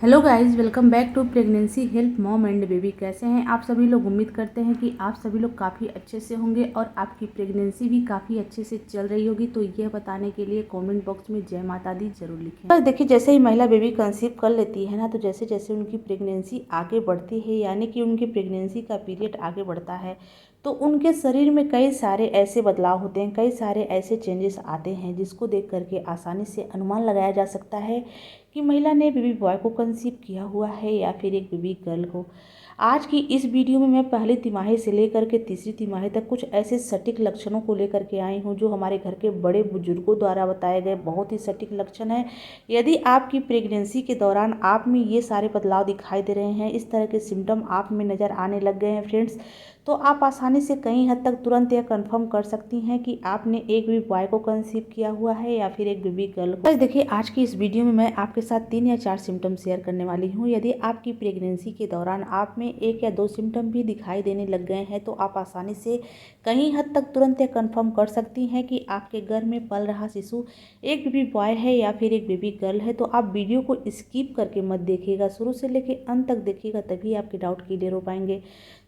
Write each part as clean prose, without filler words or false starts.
Hello guys, welcome back to pregnancy help mom and baby. कैसे हैं आप सभी लोग। उम्मीद करते हैं कि आप सभी लोग काफ़ी अच्छे से होंगे और आपकी प्रेगनेंसी भी काफ़ी अच्छे से चल रही होगी। तो यह बताने के लिए कमेंट बॉक्स में जय माता दी जरूर लिखें। तो देखिए, जैसे ही महिला बेबी कंसीव कर लेती है ना, तो जैसे जैसे उनकी प्रेगनेंसी आगे बढ़ती है, यानी कि उनकी प्रेगनेंसी का पीरियड आगे बढ़ता है, तो उनके शरीर में कई सारे ऐसे बदलाव होते हैं, कई सारे ऐसे चेंजेस आते हैं जिसको देख करके आसानी से अनुमान लगाया जा सकता है कि महिला ने बेबी बॉय को कंसीव किया हुआ है या फिर एक बेबी गर्ल को। आज की इस वीडियो में मैं पहली तिमाही से लेकर के तीसरी तिमाही तक कुछ ऐसे सटीक लक्षणों को लेकर के आई हूँ जो हमारे घर के बड़े बुजुर्गों द्वारा बताए गए बहुत ही सटीक लक्षण हैं। यदि आपकी प्रेगनेंसी के दौरान आप में ये सारे बदलाव दिखाई दे रहे हैं, इस तरह के सिम्टम आप में नज़र आने लग गए हैं फ्रेंड्स, तो आप आसानी से कई हद तक तुरंत यह कंफर्म कर सकती हैं कि आपने एक बेबी बॉय को कंसीव किया हुआ है या फिर एक बेबी गर्ल को। देखिए, आज की इस वीडियो में मैं आपके साथ 3 या 4 सिम्टम शेयर करने वाली हूँ। यदि आपकी प्रेगनेंसी के दौरान आप में 1 या 2 सिम्टम भी दिखाई देने लग गए हैं, तो आप आसानी से कई हद तक तुरंत यह कंफर्म कर सकती हैं कि आपके घर में पल रहा शिशु एक बेबी बॉय है या फिर एक बेबी गर्ल है। तो आप वीडियो को स्किप करके मत देखिएगा, शुरू से लेकर अंत तक देखिएगा, तभी आपके डाउट क्लियर हो पाएंगे।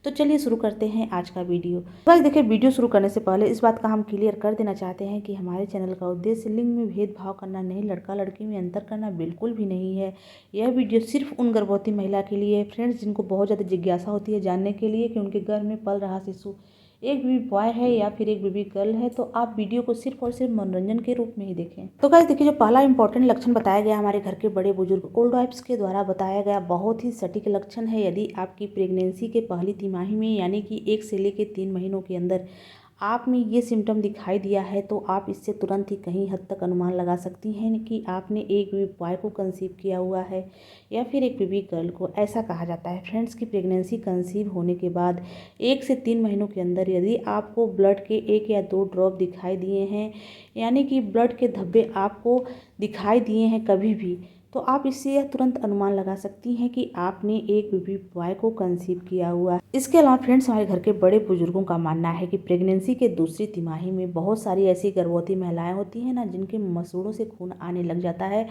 तो चलिए शुरू करते हैं आज का वीडियो। बस देखिए, वीडियो शुरू करने से पहले इस बात का हम क्लियर कर देना चाहते हैं कि हमारे चैनल का उद्देश्य लिंग में भेदभाव करना नहीं, लड़का लड़की में अंतर करना बिल्कुल भी नहीं है। यह वीडियो सिर्फ उन गर्भवती महिला के लिए है फ्रेंड्स, जिनको बहुत ज़्यादा जिज्ञासा होती है जानने के लिए कि उनके घर में पल रहा शिशु एक बेबी बॉय है या फिर एक बेबी गर्ल है। तो आप वीडियो को सिर्फ और सिर्फ मनोरंजन के रूप में ही देखें। तो गाइस देखिए, जो पहला इंपॉर्टेंट लक्षण बताया गया हमारे घर के बड़े बुजुर्ग ओल्ड वाइफ्स के द्वारा बताया गया बहुत ही सटीक लक्षण है। यदि आपकी प्रेगनेंसी के पहली तिमाही में, यानी कि 1 से लेकर 3 महीनों के अंदर आप में ये सिम्टम दिखाई दिया है, तो आप इससे तुरंत ही कहीं हद तक अनुमान लगा सकती हैं कि आपने एक बेबी बॉय को कंसीव किया हुआ है या फिर एक बेबी गर्ल को। ऐसा कहा जाता है फ्रेंड्स कि प्रेगनेंसी कंसीव होने के बाद 1 से 3 महीनों के अंदर यदि आपको ब्लड के 1 या 2 ड्रॉप दिखाई दिए हैं, यानी कि ब्लड के धब्बे आपको दिखाई दिए हैं कभी भी, तो आप इससे यह तुरंत अनुमान लगा सकती हैं कि आपने एक बेबी बॉय को कंसीव किया हुआ है। इसके अलावा फ्रेंड्स, हमारे घर के बड़े बुजुर्गों का मानना है कि प्रेगनेंसी के दूसरी तिमाही में बहुत सारी ऐसी गर्भवती महिलाएं होती हैं ना, जिनके मसूड़ों से खून आने लग जाता है।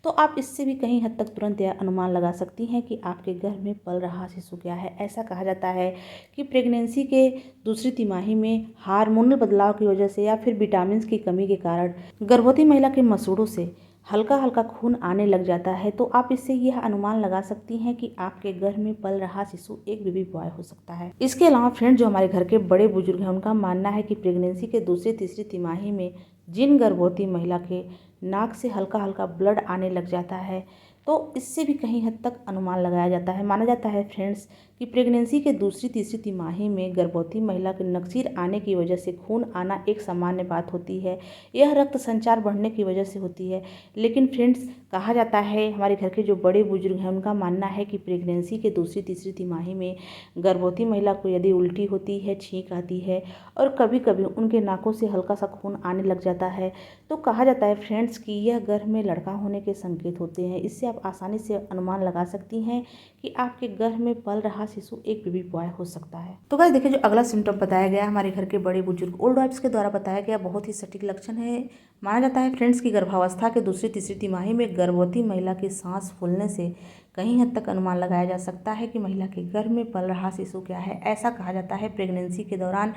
तो आप इससे भी कहीं हद तक तुरंत यह अनुमान लगा सकती हैं कि आपके घर में पल रहा शिशु क्या है। ऐसा कहा जाता है कि प्रेगनेंसी के दूसरी तिमाही में हार्मोनल बदलाव की वजह से या फिर विटामिन की कमी के कारण गर्भवती महिला के मसूड़ों से हल्का हल्का खून आने लग जाता है। तो आप इससे यह अनुमान लगा सकती हैं कि आपके घर में पल रहा शिशु एक बेबी बॉय हो सकता है। इसके अलावा फ्रेंड, जो हमारे घर के बड़े बुजुर्ग हैं, उनका मानना है कि प्रेगनेंसी के दूसरी तीसरी तिमाही में जिन गर्भवती महिला के नाक से हल्का हल्का ब्लड आने लग जाता है, तो इससे भी कहीं हद तक अनुमान लगाया जाता है। माना जाता है फ्रेंड्स कि प्रेगनेंसी के दूसरी तीसरी तिमाही में गर्भवती महिला के नक्सीर आने की वजह से खून आना एक सामान्य बात होती है। यह रक्त संचार बढ़ने की वजह से होती है। लेकिन फ्रेंड्स, कहा जाता है, हमारे घर के जो बड़े बुजुर्ग हैं उनका मानना है कि प्रेगनेंसी के दूसरी तीसरी तिमाही में गर्भवती महिला को यदि उल्टी होती है, छींक आती है और कभी कभी उनके नाकों से हल्का सा खून आने लग जाता है, तो कहा जाता है फ्रेंड्स कि यह गर्भ में लड़का होने के संकेत होते हैं। इससे आप आसानी से अनुमान लगा सकती हैं कि आपके गर्भ में पल रहा शिशु एक बेबी बॉय हो सकता है। तो गाइस देखिए, जो अगला सिम्टम बताया गया हमारे घर के बड़े बुजुर्ग ओल्ड वाइफ्स के द्वारा बताया गया बहुत ही सटीक लक्षण है। माना जाता है फ्रेंड्स कि गर्भावस्था के दूसरी तीसरी तिमाही में गर्भवती महिला की सांस फूलने से कहीं हद तक अनुमान लगाया जा सकता है कि महिला के गर्भ में पल रहा शिशु क्या है। ऐसा कहा जाता है प्रेगनेंसी के दौरान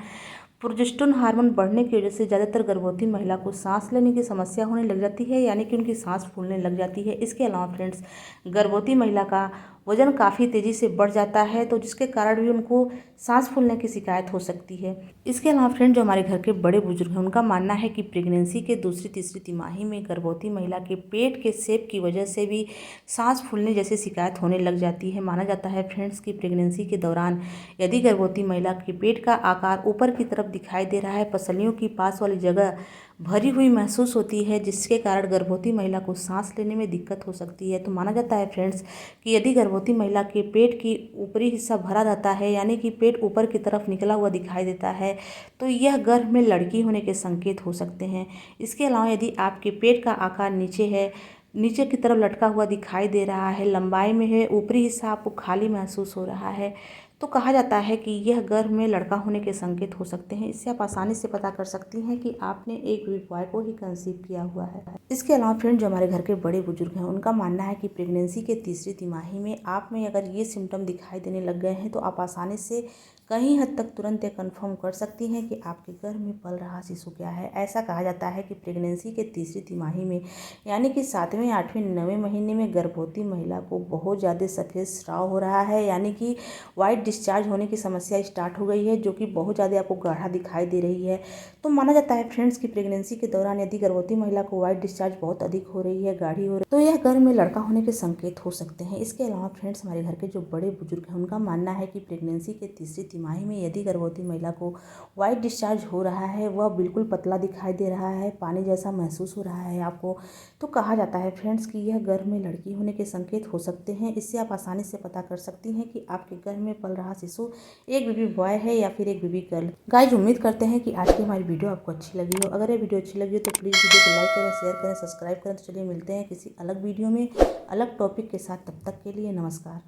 प्रोजेस्टेरोन हार्मोन बढ़ने की वजह से ज़्यादातर गर्भवती महिला को सांस लेने की समस्या होने लग जाती है, यानी कि उनकी सांस फूलने लग जाती है। इसके अलावा फ्रेंड्स, गर्भवती महिला का वजन काफ़ी तेज़ी से बढ़ जाता है, तो जिसके कारण भी उनको सांस फूलने की शिकायत हो सकती है। इसके अलावा फ्रेंड, जो हमारे घर के बड़े बुजुर्ग हैं उनका मानना है कि प्रेगनेंसी के दूसरी तीसरी तिमाही में गर्भवती महिला के पेट के शेप की वजह से भी सांस फूलने जैसी शिकायत होने लग जाती है। माना जाता है फ्रेंड्स कि प्रेगनेंसी के दौरान यदि गर्भवती महिला के पेट का आकार ऊपर की तरफ दिखाई दे रहा है, पसलियों की पास वाली जगह भरी हुई महसूस होती है, जिसके कारण गर्भवती महिला को सांस लेने में दिक्कत हो सकती है। तो माना जाता है फ्रेंड्स कि यदि गर्भवती महिला के पेट की ऊपरी हिस्सा भरा रहता है, यानी कि पेट ऊपर की तरफ निकला हुआ दिखाई देता है, तो यह गर्भ में लड़की होने के संकेत हो सकते हैं। इसके अलावा यदि आपके पेट का आकार नीचे है, नीचे की तरफ लटका हुआ दिखाई दे रहा है, लंबाई में है, ऊपरी हिस्सा आपको खाली महसूस हो रहा है, तो कहा जाता है कि यह गर्भ में लड़का होने के संकेत हो सकते हैं। इससे आप आसानी से पता कर सकती हैं कि आपने एक बेबी बॉय को ही कंसीव किया हुआ है। इसके अलावा फ्रेंड, जो हमारे घर के बड़े बुजुर्ग हैं उनका मानना है कि प्रेगनेंसी के तीसरी तिमाही में आप में अगर ये सिम्टम दिखाई देने लग गए हैं तो आप आसानी से कहीं हद तक तुरंत ये कन्फर्म कर सकती हैं कि आपके गर्भ में पल रहा शिशु क्या है। ऐसा कहा जाता है कि प्रेगनेंसी के तीसरी तिमाही में यानी कि 7वें, 8वें, 9वें महीने में गर्भवती महिला को बहुत ज़्यादा सफ़ेद स्राव हो रहा है, यानी कि वाइट डिस्चार्ज होने की समस्या स्टार्ट हो गई है, जो कि बहुत ज़्यादा आपको गाढ़ा दिखाई दे रही है। तो माना जाता है फ्रेंड्स कि प्रेगनेंसी के दौरान यदि गर्भवती महिला को वाइट डिस्चार्ज बहुत अधिक हो रही है, गाढ़ी हो रही है, तो यह गर्भ में लड़का होने के संकेत हो सकते हैं। इसके अलावा फ्रेंड्स, हमारे घर के जो बड़े बुजुर्ग हैं उनका मानना है कि प्रेगनेंसी के तीसरी तिमाही में यदि गर्भवती महिला को वाइट डिस्चार्ज हो रहा है, वह बिल्कुल पतला दिखाई दे रहा है, पानी जैसा महसूस हो रहा है आपको, तो कहा जाता है फ्रेंड्स कि यह गर्भ में लड़की होने के संकेत हो सकते हैं। इससे आप आसानी से पता कर सकती हैं कि आपके गर्भ में पल रहा शिशु एक बेबी बॉय है या फिर एक बेबी गर्ल। गाइज, उम्मीद करते हैं कि आज की हमारी वीडियो आपको अच्छी लगी हो। अगर ये वीडियो अच्छी लगी हो तो प्लीज़ वीडियो को लाइक करें, शेयर करें, सब्सक्राइब करें। तो चलिए मिलते हैं किसी अलग वीडियो में अलग टॉपिक के साथ। तब तक के लिए नमस्कार।